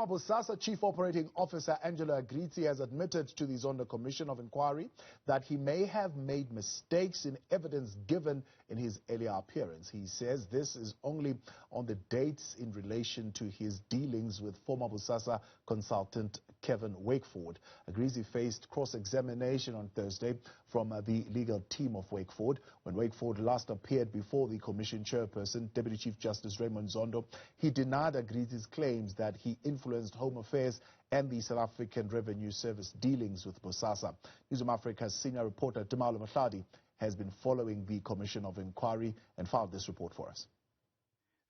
Bosasa Chief Operating Officer Angelo Agrizzi has admitted to the Zondo Commission of Inquiry that he may have made mistakes in evidence given in his earlier appearance. He says this is only on the dates in relation to his dealings with former Bosasa consultant Kevin Wakeford. Agrizzi faced cross-examination on Thursday from the legal team of Wakeford. When Wakeford last appeared before the Commission Chairperson, Deputy Chief Justice Raymond Zondo, he denied Agrizzi's claims that he influenced Home Affairs and the South African Revenue Service dealings with Bosasa. Newzroom Afrika's senior reporter Tumaole Mohlaoli has been following the Commission of Inquiry and filed this report for us.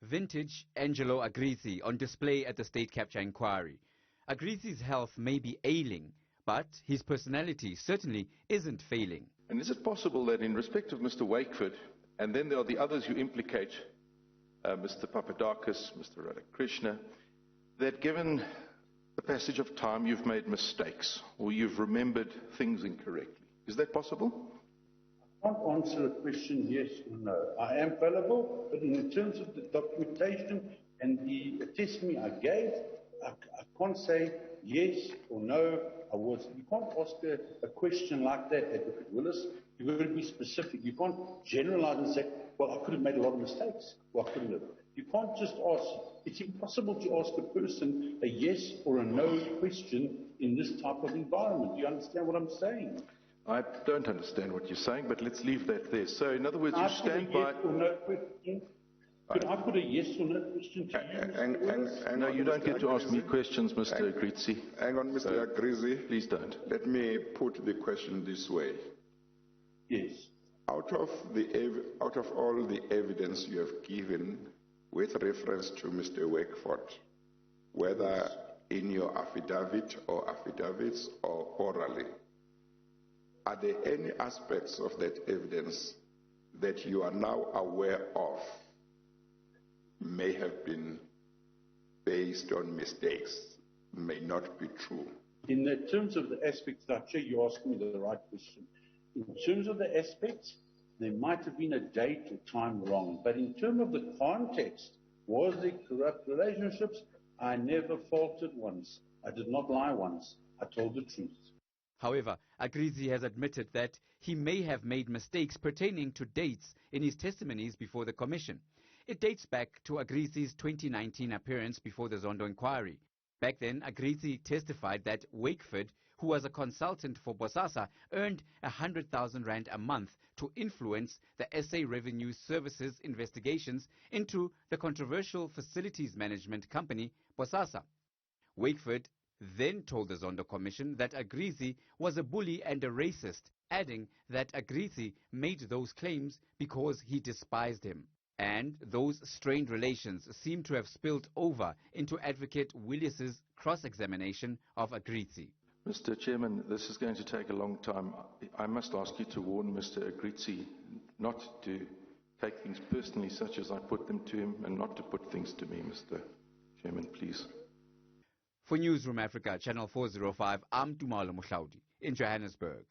Vintage Angelo Agrizzi on display at the State Capture Inquiry. Agrizzi's health may be ailing, but his personality certainly isn't failing. And is it possible that in respect of Mr. Wakeford, and then there are the others you implicate, Mr. Papadakis, Mr. Radhakrishna, that given the passage of time you've made mistakes or you've remembered things incorrectly? Is that possible? I can't answer a question yes or no. I am fallible, but in terms of the documentation and the testimony I gave, I can't say yes or no. You can't ask a question like that, Advocate Willis. You've got to be specific. You can't generalize and say, well, I could have made a lot of mistakes. Well, I couldn't have. You can't just ask. It's impossible to ask a person a yes or a no question in this type of environment. Do you understand what I'm saying? I don't understand what you're saying, but let's leave that there. So, in other words, you stand by... Could I put a yes or no question to you? No, you don't get to ask me questions, Mr. Agrizzi. Hang on, Mr. Agrizzi. Please don't. Let me put the question this way. Yes. Out of all the evidence you have given with reference to Mr. Wakeford, whether in your affidavit or affidavits or orally, are there any aspects of that evidence that you are now aware of may have been based on mistakes, may not be true? In the terms of the aspects, I'm sure you're asking me the right question. In terms of the aspects, there might have been a date or time wrong, but in terms of the context, was there corrupt relationships? I never faltered once. I did not lie once. I told the truth. However, Agrizzi has admitted that he may have made mistakes pertaining to dates in his testimonies before the Commission. It dates back to Agrizzi's 2019 appearance before the Zondo Inquiry. Back then, Agrizzi testified that Wakeford, who was a consultant for Bosasa, earned 100,000 rand a month to influence the SA Revenue Services investigations into the controversial facilities management company, Bosasa. Wakeford then told the Zondo Commission that Agrizzi was a bully and a racist, adding that Agrizzi made those claims because he despised him. And those strained relations seem to have spilled over into Advocate Willis's cross-examination of Agrizzi. Mr. Chairman, this is going to take a long time. I must ask you to warn Mr. Agrizzi not to take things personally such as I put them to him and not to put things to me, Mr. Chairman, please. For Newzroom Afrika, Channel 405, I'm Tumaole Mohlaoli in Johannesburg.